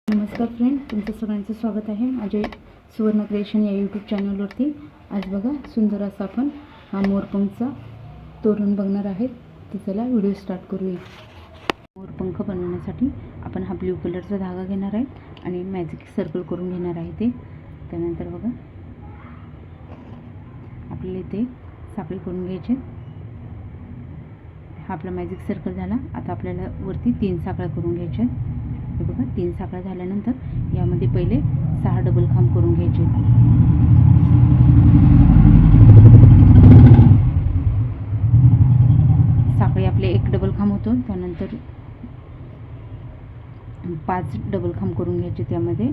नमस्कार फ्रेंड, तुमचं सगळ्यांचं स्वागत आहे माझे सुवर्ण क्रिएशन या यूट्यूब चॅनलवरती। आज बघा सुंदर असा आपण हा मोरपंखचा तोरण बघणार आहेत। तर चला व्हिडिओ स्टार्ट करूया। मोरपंख बनवण्यासाठी आपण हा ब्ल्यू कलरचा धागा घेणार आहे आणि मॅजिक सर्कल करून घेणार आहे ते। त्यानंतर बघा आपल्याला इथे साखळी करून घ्यायची। हा आपला मॅजिक सर्कल झाला। आता आपल्याला वरती 3 साखळ्या करून घ्यायच्या। हे बघा 3 साखळ्या झाल्यानंतर यामध्ये पहिले 6 डबल खांब करून घ्यायचे। साखळी आपले 1 डबल खांब होतो, त्यानंतर 5 डबल खांब करून घ्यायचे। त्यामध्ये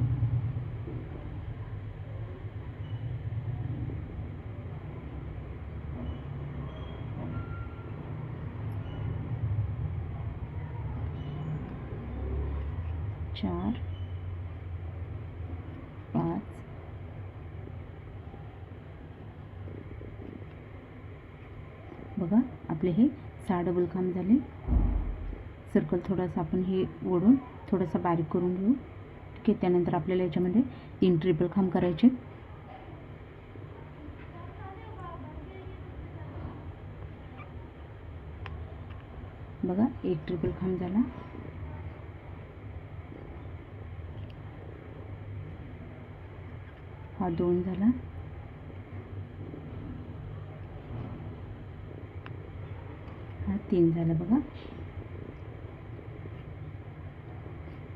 चार 5 बघा आपले हे 6 डबल खांब झाले। सर्कल थोडासा आपण हे ओढून थोडासा बारीक करून घेऊ। ठीक आहे, त्यानंतर आपल्याला याच्यामध्ये 3 ट्रिपल खांब करायचे। बघा 1 ट्रिपल खांब झाला। हा 2 झाला। हा 3 झाला बघा।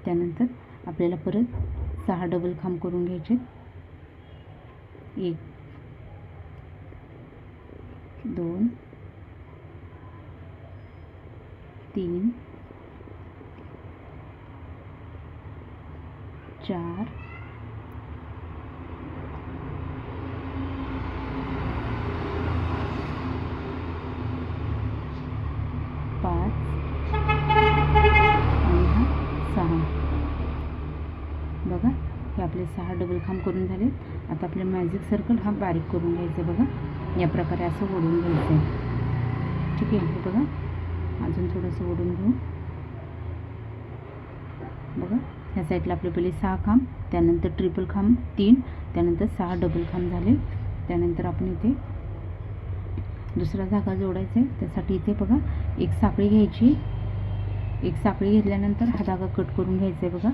त्यानंतर आपल्याला परत 6 डबल खांब करून घ्यायचे। 1 2 3 4 5 आणि हा 6 बघा हे आपले 6 डबल खांब करून झाले। आता आपले मॅजिक सर्कल हा बारीक करून घ्यायचा। बघा या प्रकारे असं ओढून घ्यायचं। ठीक आहे, हे बघा अजून थोडंसं ओढून घेऊ। बघा ह्या साईडला आपले पहिले 6 खांब, त्यानंतर ट्रिपल खांब 3, त्यानंतर 6 डबल खांब झाले। त्यानंतर आपण इथे दुसरा धागा जोडायचा आहे। त्यासाठी इथे बघा एक साखळी घ्यायची। एक साखळी घेतल्यानंतर हा धागा कट करून घ्यायचा आहे। बघा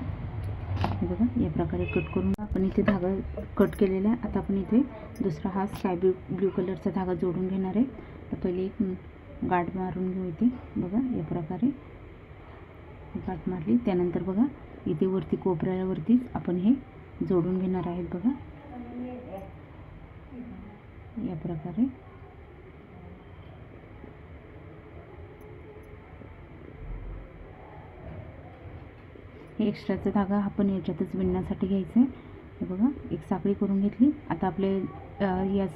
हे बघा या प्रकारे कट करून आपण इथे धागा कट केलेला आहे। आता आपण इथे दुसरा हा स्काय ब्ल्यू कलरचा धागा जोडून घेणार आहे। तर पहिले एक गाठ मारून घेऊ इथे। बघा या प्रकारे गाठ मारली। त्यानंतर बघा इथे वरती कोपऱ्यावरतीच आपण हे जोडून घेणार आहेत। बघा या प्रकारे हे एक्स्ट्राचा धागा आपण याच्यातच विणण्यासाठी घ्यायचा आहे। हे बघा एक साखळी करून घेतली। आता आपले या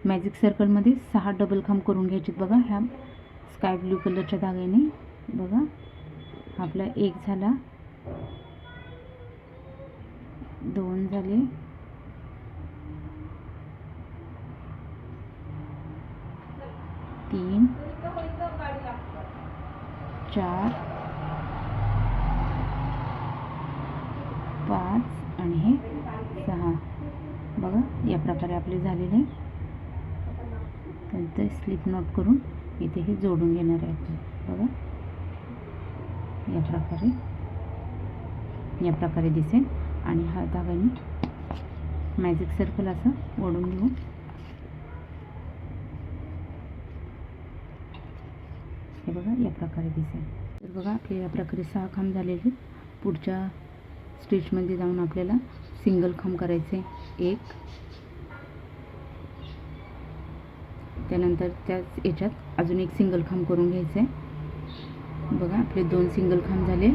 मॅजिक सर्कलमध्ये 6 डबल खांब करून घ्यायचे। बघा ह्या स्काय ब्ल्यू कलरच्या धाग्याने बघा आपला 1 झाला, 2 झाले, 3 4 5 आणि हे 6 बघा या प्रकारे आपले झालेले आहे। नंतर स्लिप नॉट करून इथे हे जोडून घेणार आहे। बघा या प्रकारे दिसेल आणि हा धागाने मॅजिक सर्कल असं ओढून घेऊ। हे बघा या प्रकारे दिसेल। तर बघा आपले या प्रकारे 6 खांब झालेले। पुढच्या स्टिचमध्ये जाऊन आपल्याला सिंगल खांब करायचे 1, त्यानंतर त्याच याच्यात अजून एक सिंगल खांब करून घ्यायचं आहे। बघा आपले 2 सिंगल खांब झाले।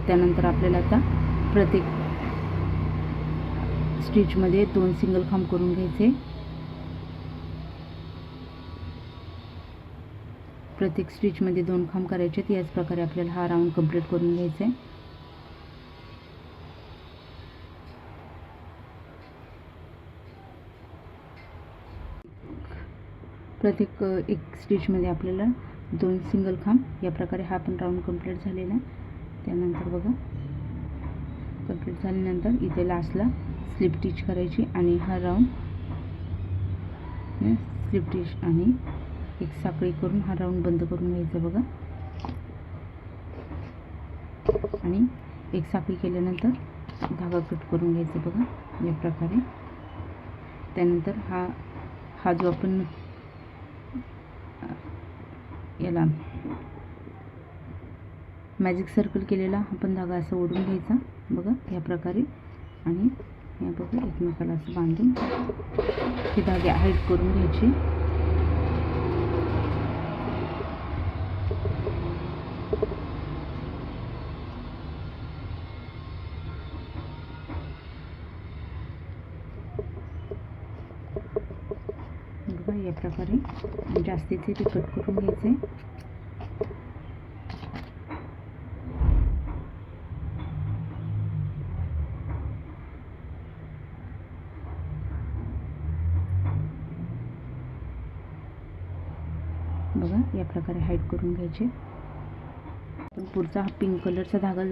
त्यानंतर आपल्याला आता प्रत्येक स्टिचमध्ये 2 सिंगल खांब करून घ्यायचे। प्रत्येक स्टिचमध्ये 2 खांब करायचे। याच प्रकारे आपल्याला हा राऊंड कंप्लीट करून घ्यायचा आहे। प्रत्येक एक स्टिचमध्ये आपल्याला 2 सिंगल खांब या प्रकारे हा पण राऊंड कंप्लीट झालेला आहे। त्यानंतर बघा कंप्लीट झाल्यानंतर इथे लास्टला स्लिप स्टिच करायची आणि हा राऊंड स्लिप स्टिच आणि एक साखळी करून हा राऊंड बंद करून घ्यायचा बघा. आणि एक साखळी केल्यानंतर धागा कट करून घ्यायचा बघा या प्रकारे. त्यानंतर हा जो आपण याला मॅजिक सर्कल केलेला आपण धागा असा ओढून घ्यायचा बघा या प्रकारे. आणि हे बघा एकमेकाला असं बांधून हे धागे हाईट करून घ्यायचे. बघा या प्रकारे जास्तीचे ते कट करून घ्यायचे. बघा या प्रकारे हाईट करून घ्यायचे. आपण पुढचा हा पिंक कलरचा धागा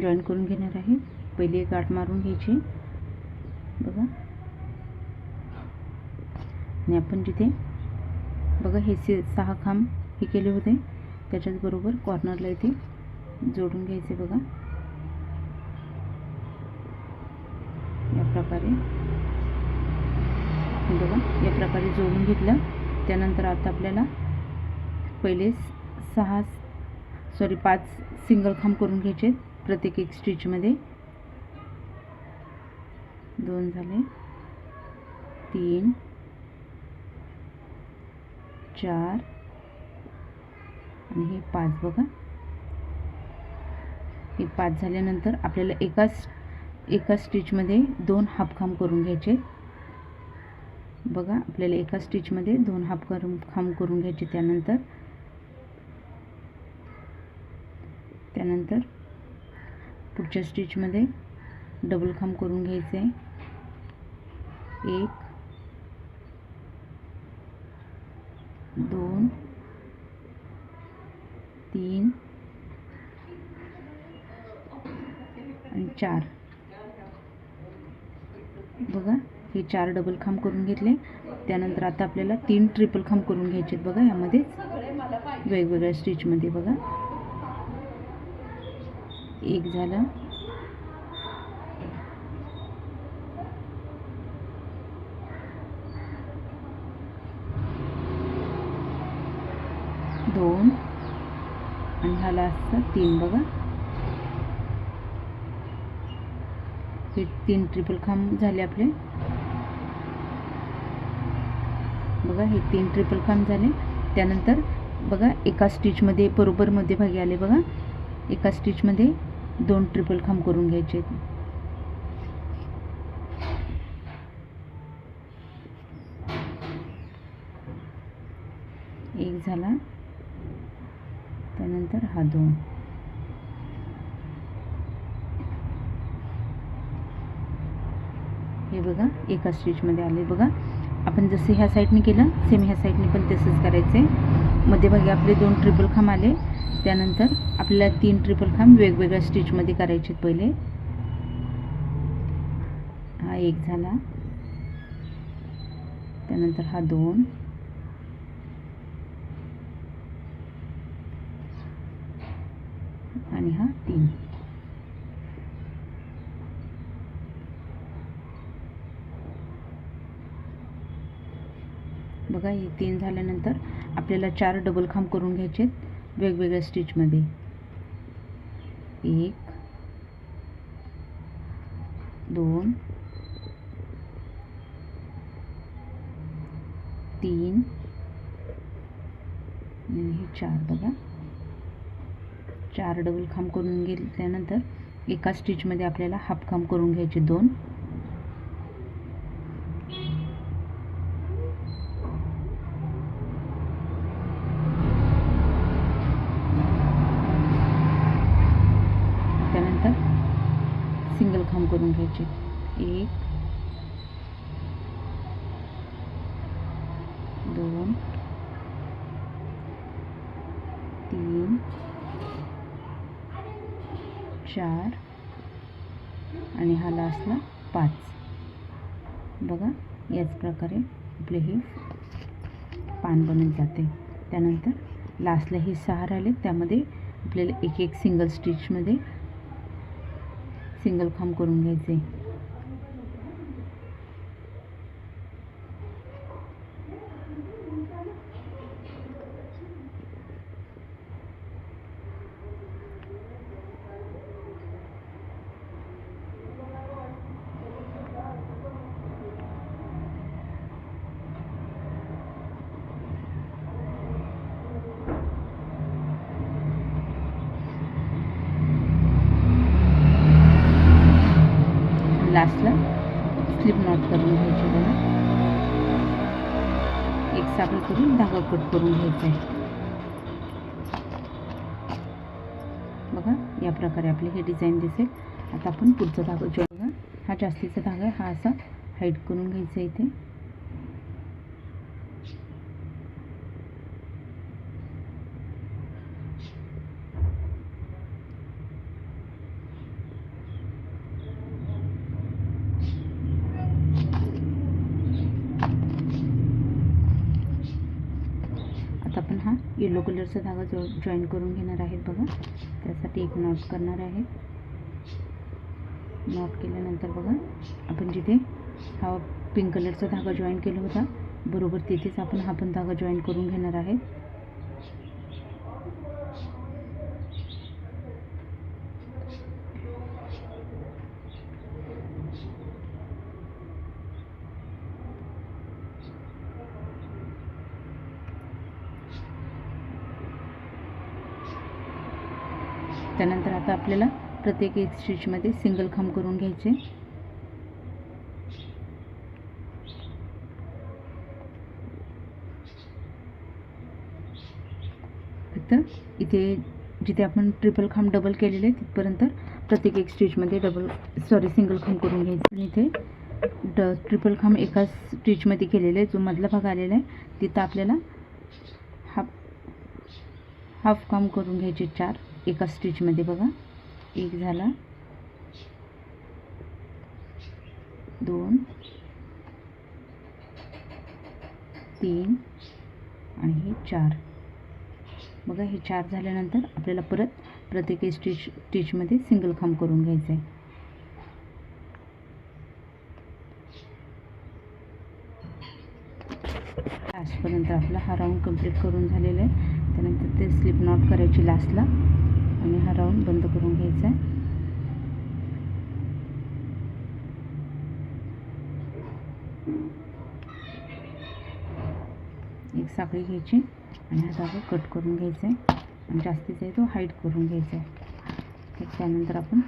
जॉईन करून घेणार आहे. पहिले एक गाठ मारून घ्यायची बघा. आणि आपण जिथे बघा हे 6 खांब हे केले होते त्याच्याच बरोबर कॉर्नरला इथे जोडून घ्यायचे बघा या प्रकारे. बघा या प्रकारे जोडून घेतलं. त्यानंतर आता आपल्याला पहिले 5 सिंगल खांब करून घ्यायचे प्रत्येक एक स्टिचमध्ये. 2 झाले, 3, 4 आणि हे 5 बघा. हे 5 झाल्यानंतर आपल्याला एका स्टिचमध्ये 2 हाफ खांब करून घ्यायचे बघा. आपल्याला एका स्टिचमध्ये 2 हाफ खांब करून घ्यायचे. त्यानंतर पुढच्या स्टिचमध्ये डबल खांब करून घ्यायचे. 1, 2, 3 आणि 4 बघा. हे 4 डबल खांब करून घेतले. त्यानंतर आता आपल्याला 3 ट्रिपल खांब करून घ्यायचे बघा यामध्येच वेगवेगळ्या स्टिचमध्ये बघा. 1 झाला, 2 आणि हा लास्टचा 3 बघा. हे 3 ट्रिपल खांब झाले आपले बघा. हे 3 ट्रिपल खांब झाले. त्यानंतर बघा एका स्टिचमध्ये बरोबर मध्यभागी आले बघा. एका स्टिचमध्ये 2 ट्रिपल खांब करून घ्यायचे. 1 झाला, त्यानंतर हा 2. हे बघा एका स्टिचमध्ये आले बघा. आपण जसे ह्या साईडने केलं सेम ह्या साईडने पण तसंच करायचे. मध्यभागी आपले 2 ट्रिपल खांब आले. त्यानंतर आपल्याला 3 ट्रिपल खांब वेगवेगळ्या स्टिचमध्ये करायचे. पहिले हा 1 झाला, त्यानंतर हा 2 आणि हा 3 बघा. हे 3 झाल्यानंतर आपल्याला 4 डबल खांब करून घ्यायचे वेगवेगळ्या स्टिचमध्ये. 1, 2, 3 आणि हे 4 बघा. 4 डबल खांब करून घेतल्यानंतर एका स्टिचमध्ये आपल्याला हाफ खांब करून घ्यायचे 2. त्यानंतर सिंगल खांब करून घ्यायचे. 1, 2, 3, 4 आणि हा लास्टला 5. बघा याच प्रकारे आपले हे पान बनून जाते. त्यानंतर लास्टला हे 6 राहिले, त्यामध्ये आपल्याला एक एक सिंगल स्टिचमध्ये सिंगल खांब करून घ्यायचे. लास्टला स्लिप नॉट करून घ्यायची. बघा एक साखळी करून धागा कट करून घ्यायचा आहे. बघा या प्रकारे आपली हे डिझाईन दिसेल. आता आपण पुढचा धागा जो बघा हा जास्तीचा धागा आहे, हा असा हाईट करून घ्यायचा इथे. आपण हा येलो कलरचा धागा जॉईन करून घेणार आहेत. बघा त्यासाठी एक नॉट करणार आहे. नॉट केल्यानंतर बघा आपण जिथे हा पिंक कलरचा धागा जॉईन केला होता बरोबर तिथेच आपण हा पण धागा जॉईन करून घेणार आहे. त्यानंतर आता आपल्याला प्रत्येक एक स्टिचमध्ये सिंगल खांब करून घ्यायचे. फक्त इथे जिथे आपण ट्रिपल खांब डबल केलेले तिथपर्यंत प्रत्येक एक स्टिचमध्ये सिंगल खांब करून घ्यायचे. आणि इथे ट्रिपल खांब एका स्टिचमध्ये केलेले जो मधला भाग आलेला आहे तिथं आपल्याला हाफ खांब करून घ्यायचे 4 एका स्टिचमध्ये. बघा एक झाला, 2, 3 आणि हे 4. बघा हे 4 झाल्यानंतर आपल्याला परत प्रत्येक स्टिचमध्ये सिंगल खांब करून घ्यायचं आहे. लास्टपर्यंत आपला हा राऊंड कंप्लीट करून झालेला आहे. त्यानंतर ते स्लिप नॉट करायची लास्टला आणि हा राऊंड बंद करून घ्यायचा आहे. एक साखळी घ्यायची आणि हा धागा कट करून घ्यायचा आहे आणि जास्तीचा आहे तो हाईट करून घ्यायचा आहे. त्यानंतर आपण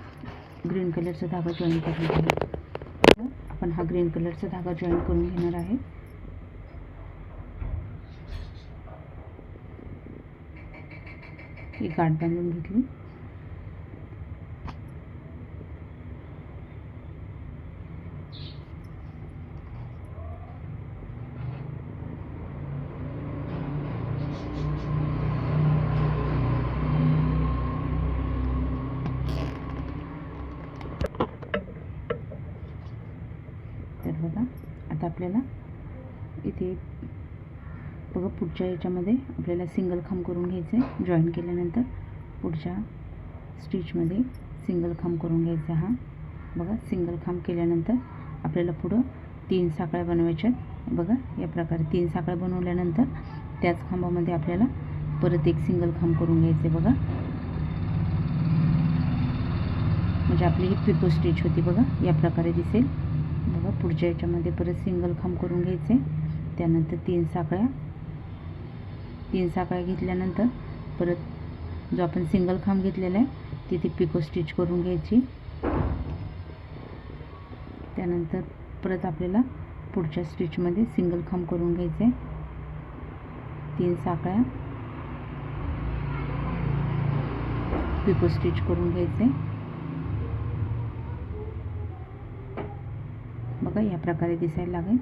ग्रीन कलरचा धागा जॉईन करून घेऊ. आपण हा ग्रीन कलरचा धागा जॉईन करून घेणार आहे. एक गाठ बांधून घेतली. तर बघा आता आपल्याला इथे बघा पुढच्या याच्यामध्ये आपल्याला सिंगल खांब करून घ्यायचं आहे. जॉईन केल्यानंतर पुढच्या स्टिचमध्ये सिंगल खांब करून घ्यायचा. हा बघा सिंगल खांब केल्यानंतर आपल्याला पुढं 3 साखळ्या बनवायच्या. बघा या प्रकारे 3 साखळ्या बनवल्यानंतर त्याच खांबामध्ये आपल्याला परत एक सिंगल खांब करून घ्यायचे. बघा म्हणजे आपली ही पिको स्टिच होती. बघा या प्रकारे दिसेल. बघा पुढच्या याच्यामध्ये परत सिंगल खांब करून घ्यायचे. त्यानंतर 3 साखळ्या घेतल्यानंतर परत जो आपण सिंगल खांब घेतलेला आहे तिथे पिको स्टिच करून घ्यायची. त्यानंतर परत आपल्याला पुढच्या स्टिचमध्ये सिंगल खांब करून घ्यायचे. 3 साखळ्या पिको स्टिच करून घ्यायचे. बघा या प्रकारे दिसायला लागेल.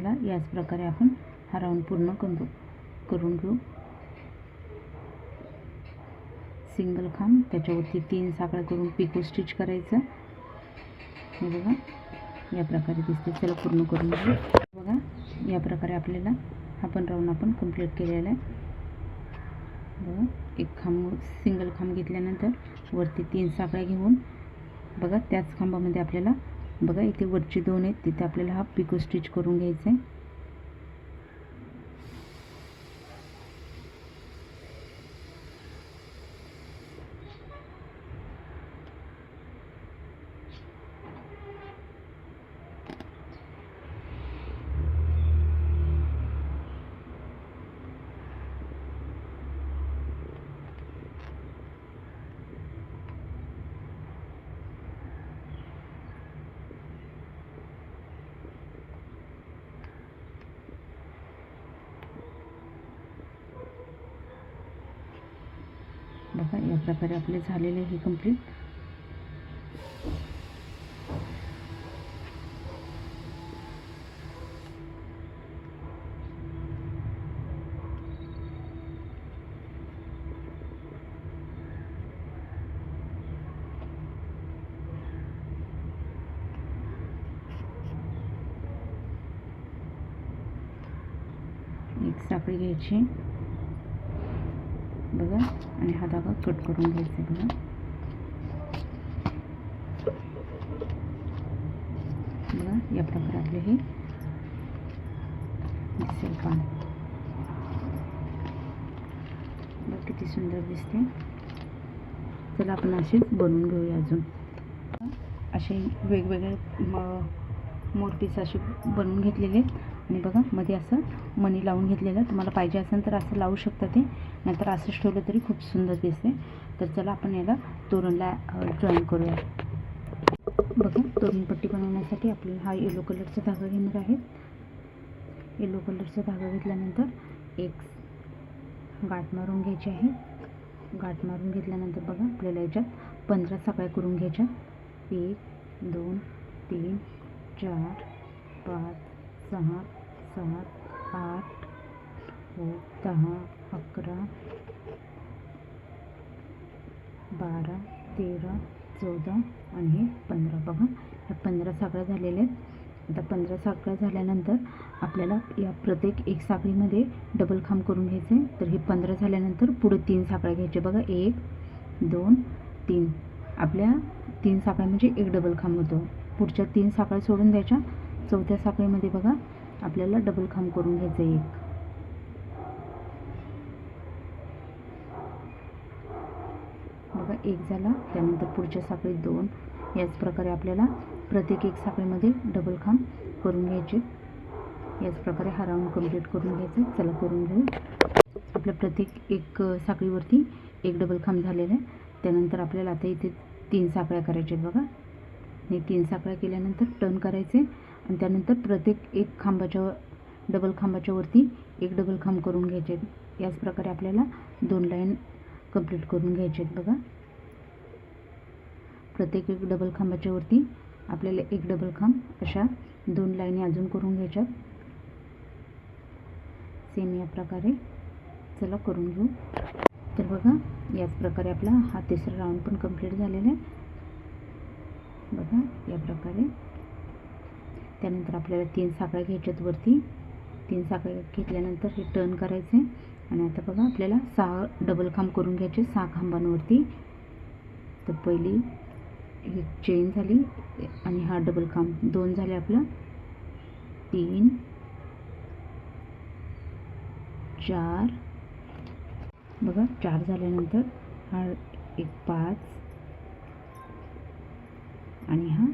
चला याच प्रकारे आपण हा राऊंड पूर्ण करून घेऊ. सिंगल खांब, त्याच्यावरती 3 साखळ्या करून पिको स्टिच करायचं. हे बघा या प्रकारे दिसते. चला पूर्ण करून घेऊ. बघा या प्रकारे आपल्याला हा पण राऊंड आपण कंप्लीट केलेला आहे. बघा एक खांब, सिंगल खांब घेतल्यानंतर वरती 3 साखळ्या घेऊन बघा त्याच खांबामध्ये आपल्याला बघा इथे वरची 2 आहेत, तिथे आपल्याला हा पिको स्टिच करून घ्यायचा आहे. बघा या प्रकारे आपले झालेले हे कंप्लीट. एक साखळी घ्यायची बघा आणि हा धागा कट करून घ्यायचा. बघा बघा या प्रकारे आपले हे दिसेल पान. बघा किती सुंदर दिसते. चला आपण असेच बनवून घेऊया. अजून असे वेगवेगळे मोरपीस असे बनवून घेतलेले आणि बघा मध्ये असं मणी लावून घेतलेलं. तुम्हाला पाहिजे असेल तर असं लावू शकता, ते नाहीतर असंच ठेवलं तरी खूप सुंदर दिसते. तर चला आपण याला तोरणला जॉईन करूया. बघा तोरणपट्टी बनवण्यासाठी आपल्याला हा येलो कलरचा धागा घेणार आहे. येलो कलरचा धागा घेतल्यानंतर एक गाठ मारून घ्यायची आहे. गाठ मारून घेतल्यानंतर बघा आपल्याला याच्यात 15 साखळ्या करून घ्यायच्या. 1 2 3 4 5 6 7 8 10 11 12 13 14 आणि हे 15. बघा ह्या 15 साखळ्या झालेल्या आहेत. आता 15 साखळ्या झाल्यानंतर आपल्याला या प्रत्येक एक साखळीमध्ये डबल खांब करून घ्यायचे. तर हे 15 झाल्यानंतर पुढे 3 साखळ्या घ्यायचे. बघा 1 2 3 आपल्या 3 साखळ्या म्हणजे एक डबल खांब होतो. पुढच्या 3 साखळ्या सोडून द्यायच्या. चौथ्या साखळीमध्ये बघा आपल्याला डबल खांब करून घ्यायचं एक. बघा एक झाला, त्यानंतर पुढच्या साखळीत 2. याच प्रकारे आपल्याला प्रत्येक एक साखळीमध्ये डबल खांब करून घ्यायचे. याच प्रकारे हा राऊंड कंप्लीट करून घ्यायचा. चला करून घेऊ. आपल्या प्रत्येक एक साखळीवरती एक डबल खांब झालेला आहे. त्यानंतर आपल्याला आता इथे 3 साखळ्या करायच्या आहेत. बघा हे 3 साखळ्या केल्यानंतर टर्न करायचे आणि त्यानंतर प्रत्येक एक खांबाच्या डबल खांबाच्या वरती एक डबल खांब करून घ्यायचे. याच प्रकारे आपल्याला 2 लाईन कंप्लीट करून घ्यायचे आहेत. बघा प्रत्येक एक डबल खांबाच्या वरती आपल्याला एक डबल खांब अशा 2 लाईनी अजून करून घ्यायच्यात. सेम या प्रकारे चला करून घेऊ. तर बघा याच प्रकारे आपला हा तिसरा राऊंड पण कंप्लीट झालेला आहे. बघा या प्रकारे. त्यानंतर आपल्याला 3 साखळ्या घ्यायच्यात वरती. 3 साखळ्या घेतल्यानंतर हे टर्न करायचे आणि आता बघा आपल्याला 6 डबल खांब करून घ्यायचे 6 खांबांवरती. तर पहिली एक चेन झाली आणि हा डबल खांब 2 झाले. आपलं 3 4 बघा 4 झाल्यानंतर हा एक 5 आणि हा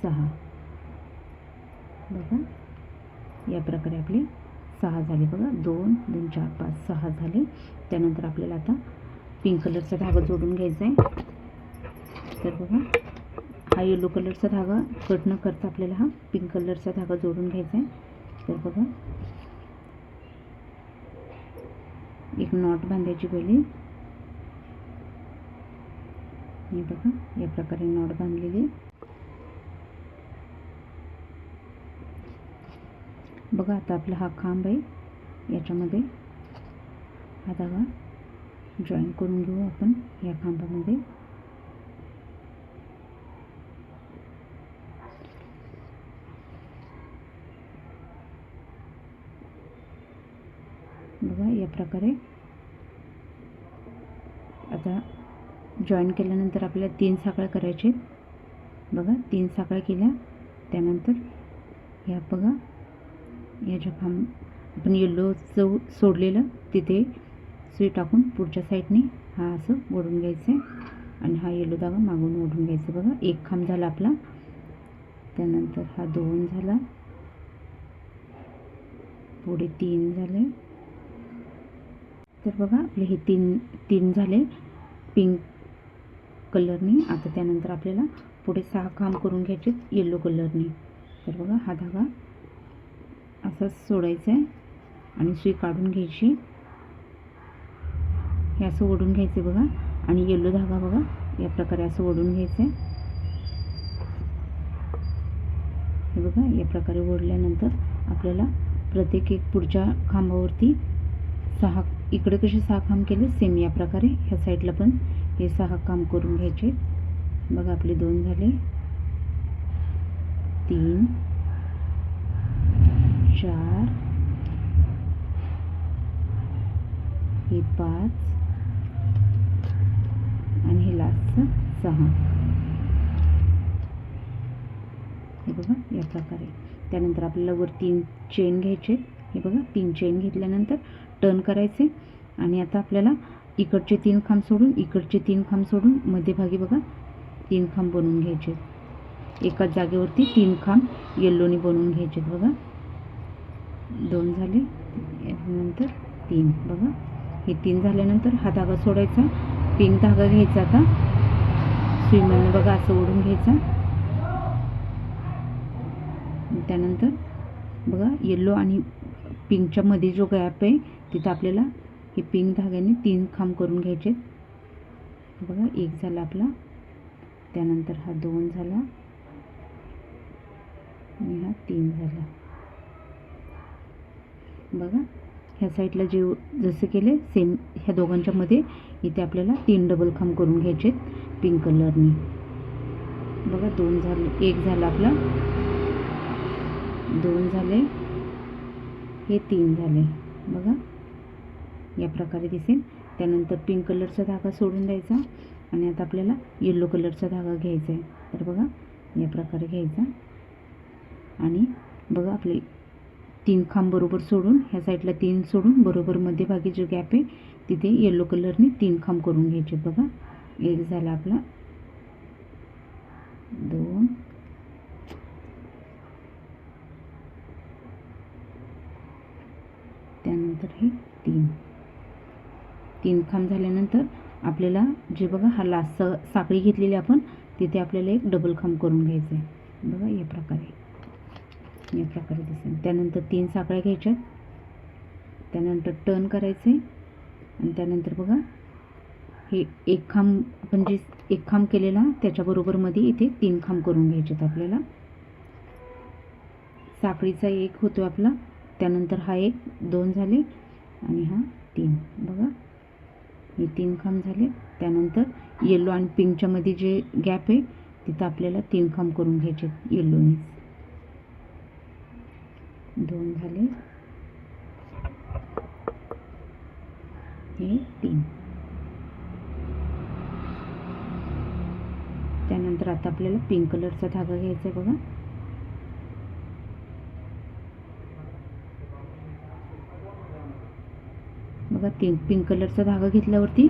6. बघा या प्रकारे आपले 6 झाले. बघा 2 2 4 5 6 झाले. त्यानंतर आपल्याला आता पिंक कलरचा धागा जोडून घ्यायचा आहे. तर बघा हा येलो कलरचा धागा कट न करता आपल्याला हा पिंक कलरचा धागा जोडून घ्यायचा आहे. तर बघा एक नॉट बांधायची पहिली. हे बघा या प्रकारे नॉट बांधलेली. बघा आता आपला हा खांब आहे, याच्यामध्ये हा धागा जॉईन करून घेऊ आपण या खांबामध्ये. बघा या प्रकारे आता जॉईन केल्यानंतर आपल्याला 3 साखळ्या करायचे. बघा 3 साखळ्या केल्या, त्यानंतर ह्या बघा याच्या खांब आपण येलो सोडलेलं तिथे सुई टाकून पुढच्या साईडने हा असं ओढून घ्यायचं आणि हा येलो धागा मागून ओढून घ्यायचा. बघा एक खांब झाला आपला, त्यानंतर हा 2 झाला, पुढे 3 झाले. तर बघा आपले हे तीन झाले पिंक कलरनी. आता त्यानंतर आपल्याला पुढे 6 खांब करून घ्यायचे येलो कलरनी. तर बघा हा धागा असाच सोडायचा आहे आणि सुई काढून घ्यायची, हे असं ओढून घ्यायचे बघा. आणि येलो धागा बघा या प्रकारे असं ओढून घ्यायचं आहे. हे बघा या प्रकारे ओढल्यानंतर आपल्याला प्रत्येक एक पुढच्या खांबावरती 6, इकडे कसे 6 खांब केले सेम या प्रकारे ह्या साईडला पण हे 6 खांब करून घ्यायचे. बघा आपले 2 झाले, 3, 4, हे 5 आणि हे लास्टचं 6. हे बघा या प्रकारे. त्यानंतर आपल्याला वर 3 चेन घ्यायचे. हे बघा 3 चेन घेतल्यानंतर टर्न करायचे आणि आता आपल्याला इकडचे 3 खांब सोडून इकडचे 3 खांब सोडून मध्यभागी बघा 3 खांब बनवून घ्यायचे. एकाच जागेवरती 3 खांब येल्लोनी बनवून घ्यायचे. बघा 2 झाले, यानंतर 3. बघा हे 3 झाल्यानंतर हा धागा सोडायचा, पिंक धागा घ्यायचा. आता सुईमधनं बघा असं ओढून घ्यायचा. त्यानंतर बघा येलो आणि पिंकच्या मध्ये जो गॅप आहे तिथं आपल्याला हे पिंक धाग्याने 3 खांब करून घ्यायचे. बघा 1 झाला आपला, त्यानंतर हा 2 झाला आणि हा 3 झाला. बघा ह्या साईडला जसे केले सेम ह्या दोघांच्या मध्ये इथे आपल्याला 3 डबल खांब करून घ्यायचे पिंक कलरनी. बघा 2 झाले, 1 झाला आपला, 2 झाले, हे 3 झाले. बघा या प्रकारे दिसेल. त्यानंतर पिंक कलरचा धागा सोडून द्यायचा आणि आता आपल्याला येलो कलरचा धागा घ्यायचा आहे. तर बघा या प्रकारे घ्यायचा आणि बघा आपले 3 खांब बरोबर सोडून ह्या साईडला 3 सोडून बरोबर मध्यभागी जो गॅप आहे तिथे येलो कलरने 3 खांब करून घ्यायचे. बघा 1 झाला आपला, 2, त्यानंतर हे 3 खांब झाल्यानंतर आपल्याला जे बघा हा लास्ट साखळी घेतलेली आपण तिथे आपल्याला एक डबल खांब करून घ्यायचं आहे. बघा या प्रकारे दिसेल. त्यानंतर 3 साखळ्या घ्यायच्या, त्यानंतर टर्न करायचे आणि त्यानंतर बघा हे एक खांब आपण जे एक खांब केलेला त्याच्याबरोबर मध्ये इथे 3 खांब करून घ्यायचे. आपल्याला साखळीचा एक होतो आपला, त्यानंतर हा एक 2 झाले आणि हा 3. बघा हे 3 खांब झाले. त्यानंतर येलो आणि पिंकच्या मध्ये जे गॅप आहे तिथं आपल्याला 3 खांब करून घ्यायचे येल्लोने. 2 झाले, हे 3. त्यानंतर आता आपल्याला पिंक कलरचा धागा घ्यायचा आहे. बघा बघा पिंक कलरचा धागा घेतल्यावरती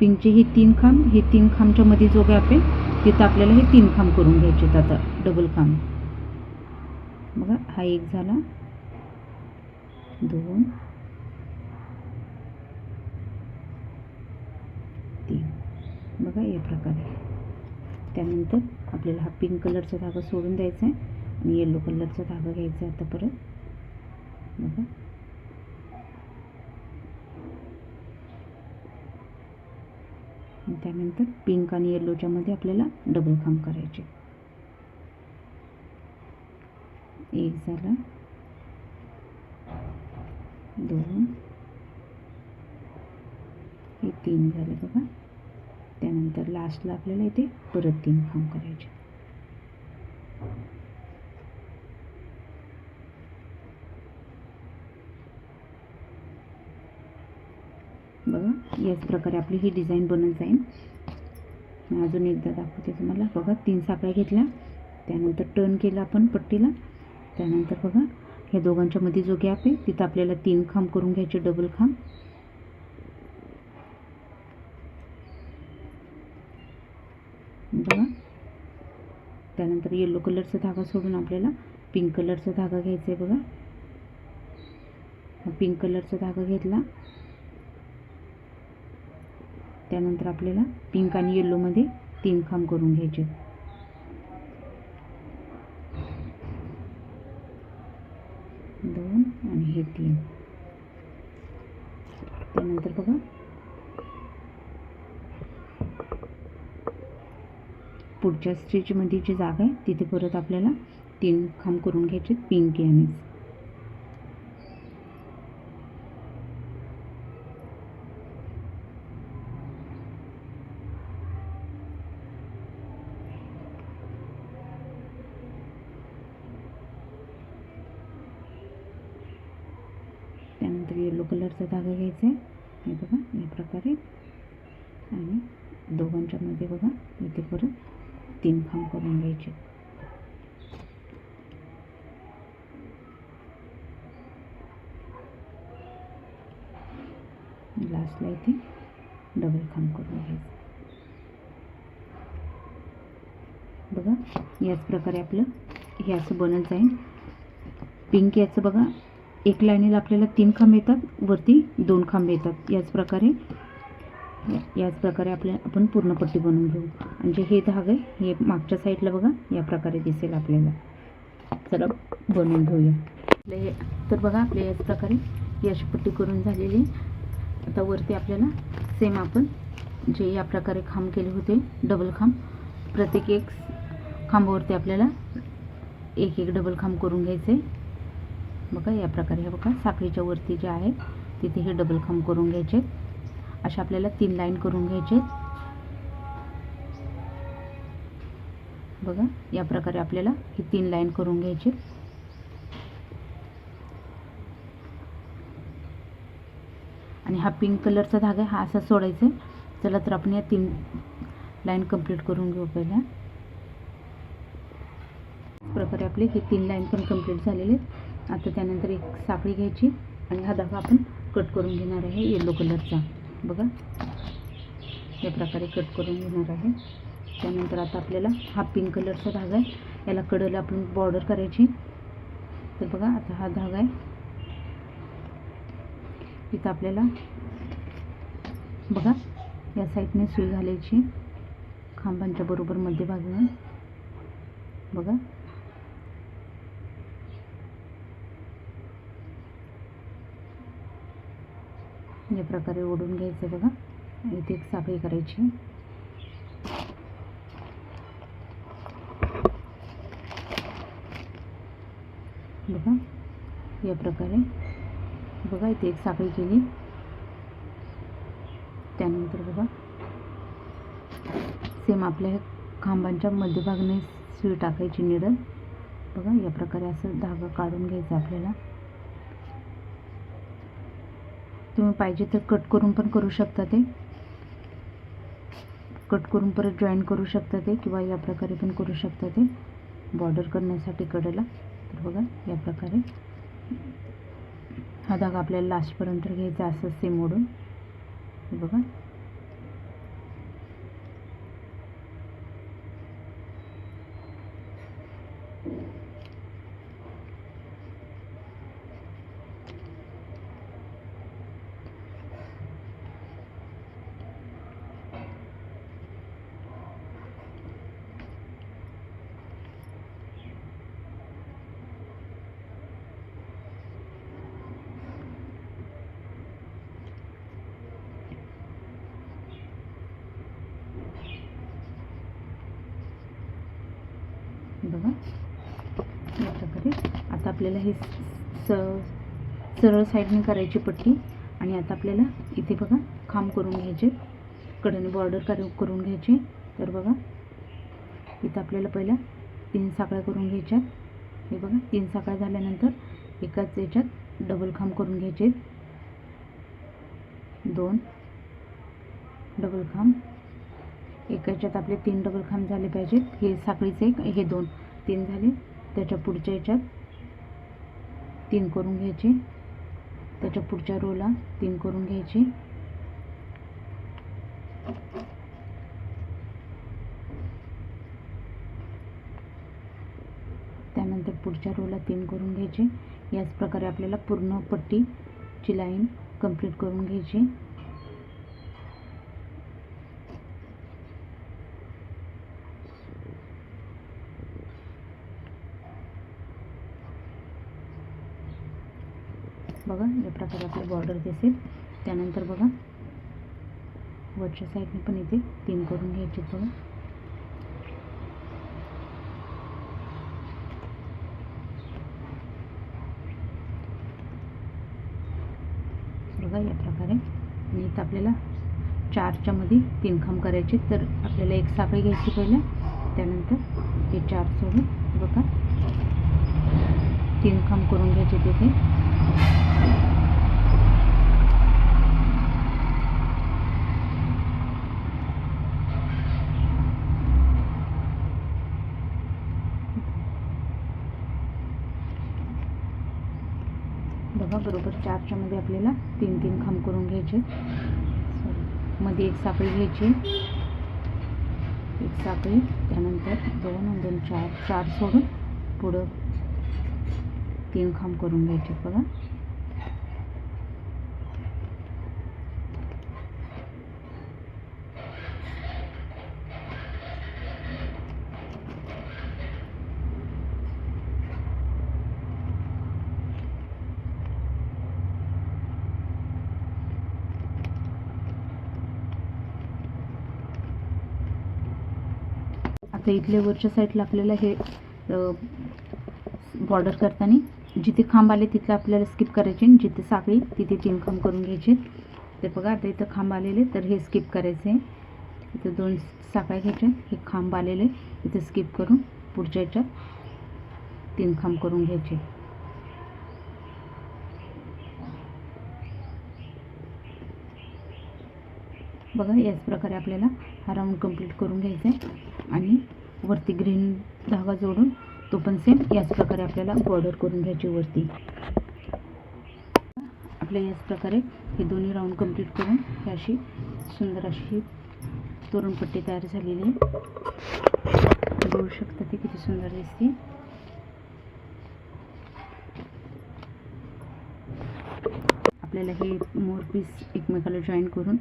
पिंकचे हे 3 खांब, हे 3 खांबच्या मध्ये जो गॅप आहे तिथं आपल्याला हे 3 खांब करून घ्यायचे. आता डबल खांब बघा हा 1 झाला, 2, 3. बघा या प्रकारे. त्यानंतर आपल्याला हा पिंक कलरचा धागा सोडून द्यायचा आहे आणि येलो कलरचा धागा घ्यायचा आहे. आता परत बघा त्यानंतर पिंक आणि येलोच्या मध्ये आपल्याला डबल खांब करायचे. 1 झाला, 2 हे 3 झाले बघा. त्यानंतर लास्टला आपल्याला इथे परत 3 खांब करायचे. बघा याच प्रकारे आपली ही डिझाईन बनत जाईल. अजून एकदा दाखवते तुम्हाला. बघा 3 साखळ्या घेतल्या, त्यानंतर टर्न केला आपण पट्टीला. त्यानंतर बघा ह्या दोघांच्या मध्ये जो गॅप आहे तिथं आपल्याला 3 खांब करून घ्यायचे, डबल खांब. बघा त्यानंतर येलो कलरचा धागा सोडून आपल्याला पिंक कलरचा धागा घ्यायचा आहे. बघा पिंक कलरचा धागा घेतला. त्यानंतर आपल्याला पिंक आणि येल्लोमध्ये 3 खांब करून घ्यायचे. 2 आणि हे 3. त्यानंतर बघा पुढच्या स्टिचमध्ये जी जागा आहे तिथे परत आपल्याला 3 खांब करून घ्यायचे पिंक याने. त्यानंतर येलो कलरचा धागा घ्यायचा आहे. हे बघा या प्रकारे आणि दोघांच्या मध्ये बघा इथे परत 3 खांब करून घ्यायचे. लास्टला इथे डबल खांब करून घ्यायचं. बघा याच प्रकारे आपलं हे असं बनत जाईल. पिंक याचं बघा एक लाईनीला आपल्याला 3 खांब येतात, वरती 2 खांब येतात. याच प्रकारे आपण पूर्ण पट्टी बनवून घेऊ. म्हणजे हे धागे हे मागच्या साईडला बघा या प्रकारे दिसेल आपल्याला. चला बनवून घेऊया. हे तर बघा आपल्या याच प्रकारे ही अशी पट्टी करून झालेली. आता वरती आपल्याला सेम आपण जे या प्रकारे खांब केले होते डबल खांब, प्रत्येक एक खांबावरती आपल्याला एक एक डबल खांब करून घ्यायचे. बघा या प्रकारे हे बघा साखळीच्या वरती जे आहे तिथे हे डबल खांब करून घ्यायचे. अशा आपल्याला 3 लाईन करून घ्यायचे. बघा या प्रकारे आपल्याला ही 3 लाईन करून घ्यायचे. आणि हा पिंक कलरचा धागा हा असा सोडायचा. चला तर आपण या 3 लाईन कंप्लीट करून घेऊ. पहिल्या प्रकारे आपले हे 3 लाईन पण कंप्लीट झालेले. आता त्यानंतर एक साखळी घ्यायची आणि हा धागा आपण कट करून घेणार आहे येलो कलरचा. बघा या प्रकारे कट करून घेणार आहे. त्यानंतर आता आपल्याला हा पिंक कलरचा धागा आहे, याला कडेला आपण बॉर्डर करायची. तर बघा आता हा धागा आहे, इथं आपल्याला बघा या साईडने सुई घालायची खांबांच्या बरोबर मध्यभागी. बघा या प्रकारे ओढून घ्यायचं. बघा इथे एक साखळी करायची. बघा या प्रकारे बघा इथे एक साखळी केली. त्यानंतर बघा सेम आपल्या खांबांच्या मध्यभागाने सुई टाकायची निडल. बघा या प्रकारे असं धागा काढून घ्यायचा आपल्याला. तुम्ही पाहिजे तर कट करून पण करू शकता, ते कट करून परत जॉईन करू शकता ते, किंवा या प्रकारे पण करू शकता ते बॉर्डर करण्यासाठी कडेला. तर बघा या प्रकारे हा धागा आपल्याला लास्टपर्यंत घ्यायचा असं सेम ओढून. बघा बघा या प्रकारे आता आपल्याला हे सरळ साईडने करायची पट्टी. आणि आता आपल्याला इथे बघा खांब करून घ्यायचे, कडेने बॉर्डर करून घ्यायचे. तर बघा इथं आपल्याला पहिल्या 3 साखळ्या करून घ्यायच्या. हे बघा 3 साखळ्या झाल्यानंतर एकाच याच्यात डबल खांब करून घ्यायचे. 2 डबल खांब, एका याच्यात आपले 3 डबल खांब झाले पाहिजेत. हे साखळीचे हे 2 3 झाले. त्याच्या पुढच्या याच्यात 3 करून घ्यायचे. त्याच्या पुढच्या रोला 3 करून घ्यायचे. त्यानंतर पुढच्या रोला 3 करून घ्यायचे. याच प्रकारे आपल्याला पूर्ण पट्टीची लाईन कंप्लीट करून घ्यायची. बघा या प्रकारे आपली बॉर्डर दिसेल. त्यानंतर बघा वरच्या साईडने पण इथे 3 करून घ्यायचे. बघा या प्रकारे. आणि इथं आपल्याला 4च्या मध्ये 3 खांब करायचे. तर आपल्याला एक साखळी घ्यायची पहिले. त्यानंतर हे 4 सोडून बघा 3 खांब करून घ्यायचे तिथे. बघा बरोबर 4च्या मध्ये आपल्याला 3 खांब करून घ्यायचे. मध्ये एक साखळी घ्यायची, एक साखळी, त्यानंतर 2 आणि 2 4 सोडून पुढं 3 खांब करून घ्यायचे. बघा आता इथले वरच्या साईडला आपल्याला हे बॉर्डर करताना जिथे खांब आले तिथलं आपल्याला स्किप करायचे. जिथे साखळी तिथे 3 खांब करून घ्यायचे. ते बघा आता इथं खांब आलेले तर हे स्किप करायचे. इथं 2 साखळ्या घ्यायच्या, हे खांब आलेले इथे स्किप करून पुढच्या याच्यात 3 खांब करून घ्यायचे. बघा याच प्रकारे आपल्याला हा राऊंड कंप्लीट करून घ्यायचा आहे. आणि वरती ग्रीन धागा जोडून तो पण सेम याच प्रकारे आपल्याला बॉर्डर करून घ्यायची वरती. आपल्या याच प्रकारे हे दोन्ही राऊंड कंप्लीट करून ही अशी सुंदर अशी तोरणपट्टी तयार झालेली आहे. बघू शकता ती किती सुंदर दिसते. आपल्याला हे मोर पीस एकमेकाला जॉईन करून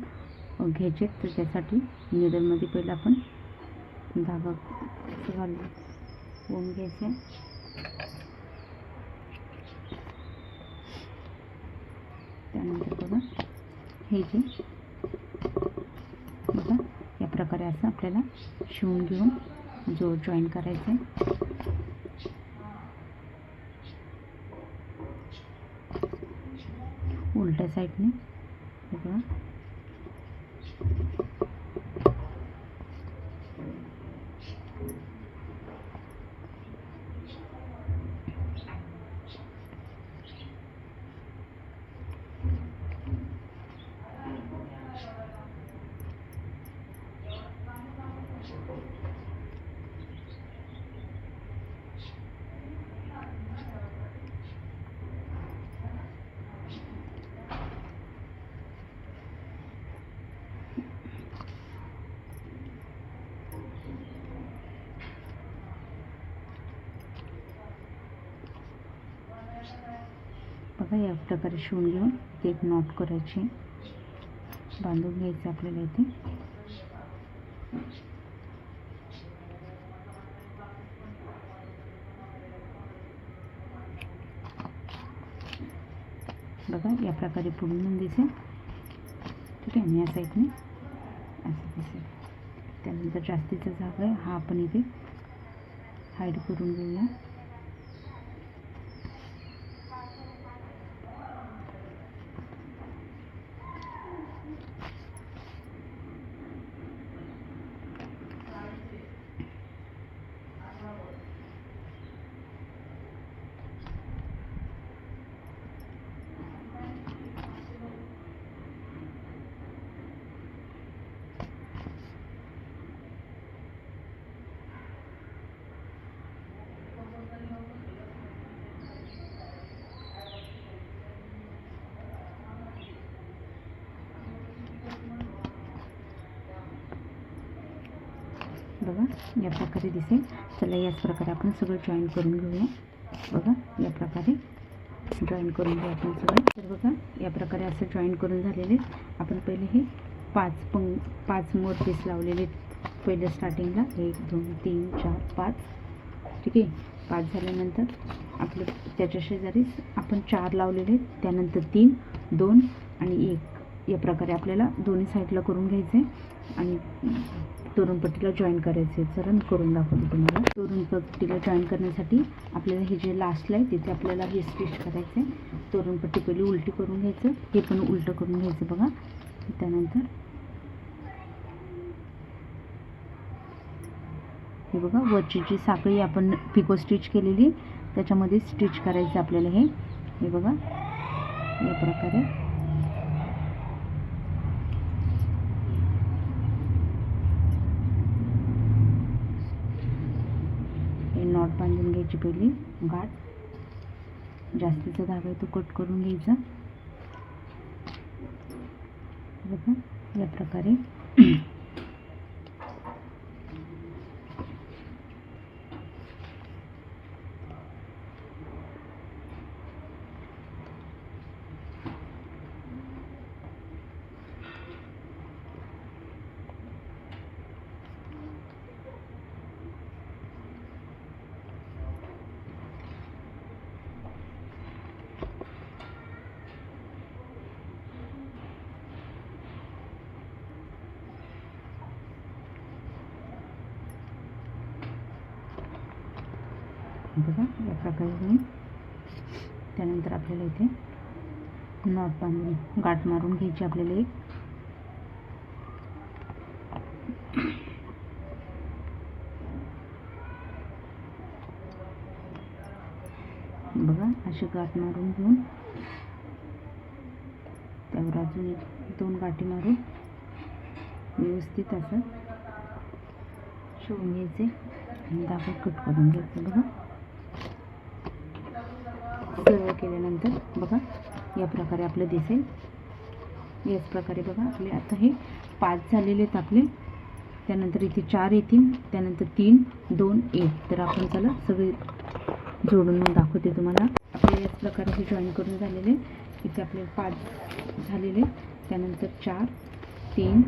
घ्यायचे. तर त्यासाठी निडलमध्ये पहिला आपण धागा घालून घ्यायचे. त्यानंतर बघा हे जे बघा या प्रकारे असं आपल्याला शिवून घेऊन जो जॉईन करायचं आहे. उलट्या साईडने बघा बघा या प्रकारे शिवून घेऊन ते एक नॉट करायची, बांधून घ्यायचं आपल्याला इथे. बघा या प्रकारे पुढून दिसेल. ठीक आहे. आणि या साईडने असं दिसेल. त्यानंतर जास्तीचा जागा आहे हा आपण इथे हाईड करून घेऊया. बघा या प्रकारे दिसेल. चला याच प्रकारे आपण सगळं जॉईन करून घेऊया. बघा या प्रकारे जॉईन करून घेऊ आपण सगळं. तर बघा या प्रकारे असं जॉईन करून झालेले आपण पहिले हे 5 मोर पीस लावलेले पहिले स्टार्टिंगला 1 2 3 4 5. ठीक आहे. 5 झाल्यानंतर आपलं त्याच्या शेजारीच आपण 4 लावलेले, त्यानंतर 3 2 आणि 1 या प्रकारे आपल्याला दोन्ही साईडला करून घ्यायचे आणि तोरणपट्टीला जॉईन करायचे. चला मी करून दाखवते तुम्हाला. तोरणपट्टीला जॉईन करण्यासाठी आपल्याला हे जे लास्टला आहे तिथे आपल्याला हे स्टिच करायचं आहे. तोरणपट्टी पहिली उलटी करून घ्यायचं, हे पण उलटं करून घ्यायचं. बघा त्यानंतर हे बघा वरची जी साखळी आपण पिको स्टिच केलेली त्याच्यामध्ये स्टिच करायचं आपल्याला. हे बघा या प्रकारे हे नॉट बांधून घ्यायची पहिली गाठ. जास्तीचा धागा आहे तो कट करून घ्यायचा. बघा या प्रकारे बघा या प्रकारे होईल. त्यानंतर आपल्याला इथे नॉट बांधून गाठ मारून घ्यायची आपल्याला एक. बघा अशी गाठ मारून घेऊन त्यावर अजून 2 गाठी मारून व्यवस्थित असं शिवून घ्यायचे आणि धागा कट करून घ्यायचं. बघा सर्व केल्यानंतर बघा या प्रकारे आपलं दिसेल. याच प्रकारे बघा आपले आता हे 5 झालेले आहेत आपले. त्यानंतर इथे 4 येतील, त्यानंतर 3 2 1. तर आपण चला सगळे जोडून मग दाखवते तुम्हाला. आपले याच प्रकारे हे जॉईन करून झालेले. इथे आपले 5 झालेले, त्यानंतर 4 3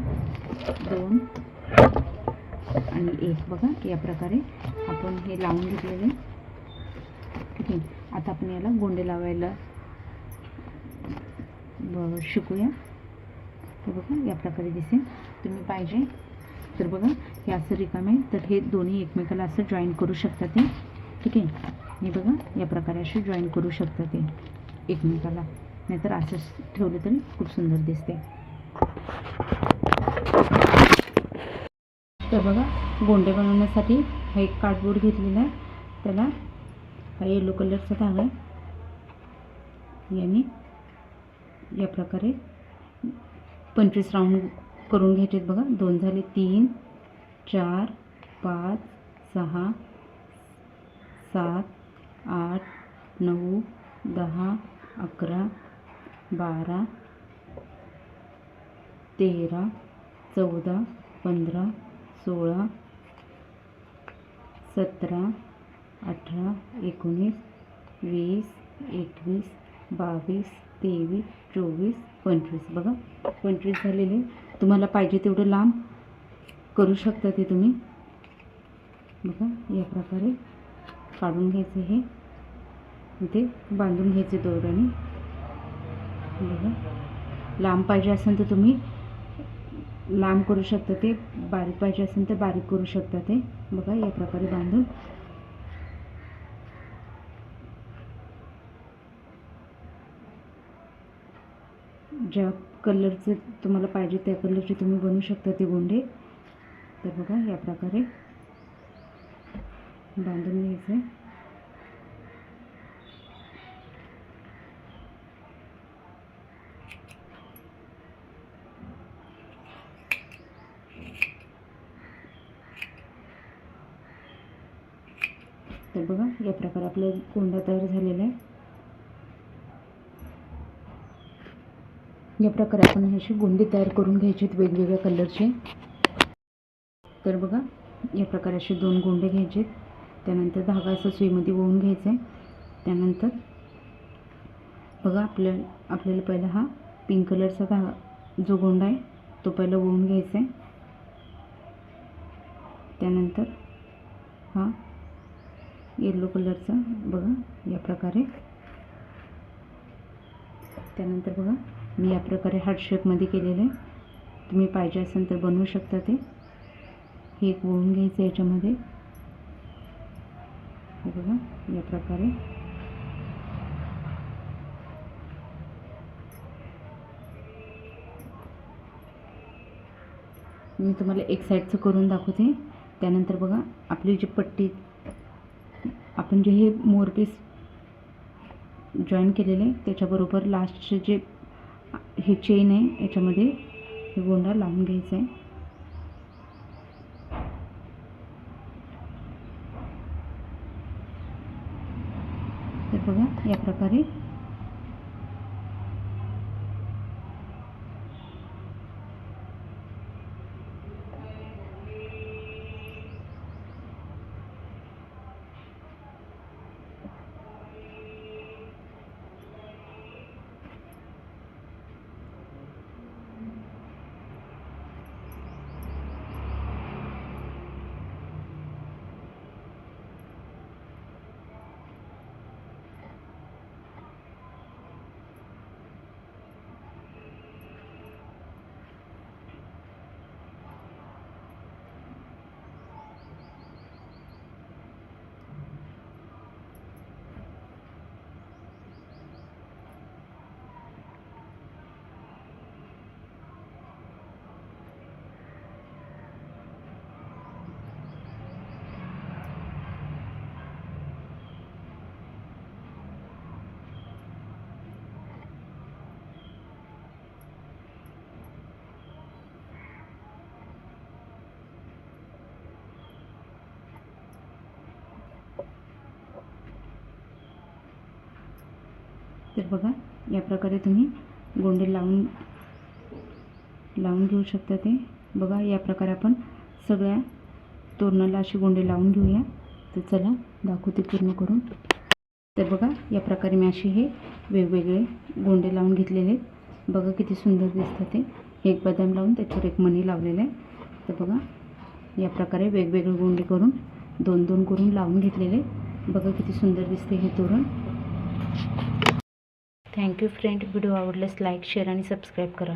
2 आणि 1. बघा या प्रकारे आपण हे लावून घेतलेले. ठीक आहे. आता आपण याला गोंडे लावायला शिकूया. तर बघा या प्रकारे दिसेल. तुम्ही पाहिजे तर बघा हे असं रिकाम आहे तर हे दोन्ही एकमेकाला असं जॉईन करू शकता ते. ठीक आहे. हे बघा या प्रकारे असे जॉईन करू शकता ते एकमेकाला, नाहीतर असंच ठेवलं तरी खूप सुंदर दिसते. तर बघा गोंडे बनवण्यासाठी हा एक कार्डबोर्ड घेतलेला आहे. त्याला हा येलो कलरचा धागा आहे. याने या प्रकारे 25 राऊंड करून घ्यायचे. बघा 2 झाले, 3 4 5 6 7 8 9 10 11 12 13 14 15 16 17 18 19 20 21 22 23 24 25. बघा 25 झालेले. तुम्हाला पाहिजे तेवढं लांब करू शकता ते तुम्ही. बघा या प्रकारे काढून घ्यायचे. हे इथे बांधून घ्यायचे दोऱ्याने. बघा लांब पाहिजे असेल तर तुम्ही लांब करू शकता ते, बारीक पाहिजे असेल तर बारीक करू शकता ते. बघा या प्रकारे बांधून ज्या कलरचे तुम्हाला पाहिजे त्या कलरचे तुम्ही बनवू शकता ते गोंडे. तर बघा या प्रकारे बांधून घ्यायचे. तर बघा या प्रकारे आपला गोंडा तयार झालेला आहे. या प्रकारे आपण अशी गोंडे तयार करून घ्यायचे वेगवेगळ्या कलरचे. तर बघा या प्रकारे असे 2 गोंडे घ्यायचे. त्यानंतर धागा असं सुईमध्ये ओवून घ्यायचा आहे. त्यानंतर बघा आपल्याला पहिला हा पिंक कलरचा धागा जो गोंडा आहे तो पहिला ओवून घ्यायचा आहे. त्यानंतर हा येलो कलरचा बघा या प्रकारे. त्यानंतर बघा मी या प्रकारे हार्ट शेपमध्ये केलेलं आहे. तुम्ही पाहिजे असेल तर बनवू शकता ते. हे एक ओवून घ्यायचं याच्यामध्ये. हे बघा या प्रकारे. मी तुम्हाला एक साईडचं करून दाखवते. त्यानंतर बघा आपली जी पट्टी आपण जे हे मोरपीस जॉईन केलेले आहे त्याच्याबरोबर लास्टचे जे हे चेन आहे याच्यामध्ये हे गोंडा लावून घ्यायचा आहे. तर बघा या प्रकारे. तर बघा या प्रकारे तुम्ही गोंडे लावून घेऊ शकता. ते बघा या प्रकारे आपण सगळ्या तोरणाला अशी गोंडे लावून घेऊया. तर चला दाखवते पूर्ण करून. तर बघा या प्रकारे मी असे हे वेगवेगळे गोंडे लावून घेतलेले आहेत. बघा किती सुंदर दिसतात ते. एक बदाम लावून त्याच्यावर एक मणी लावलेला आहे. तर बघा या प्रकारे वेगवेगळे गोंडे करून 2-2 करून लावून घेतलेले. बघा किती सुंदर दिसते हे तोरण. Thank you friend. व्हिडिओ आवडल्यास लाईक, शेअर आणि सबस्क्राईब करा.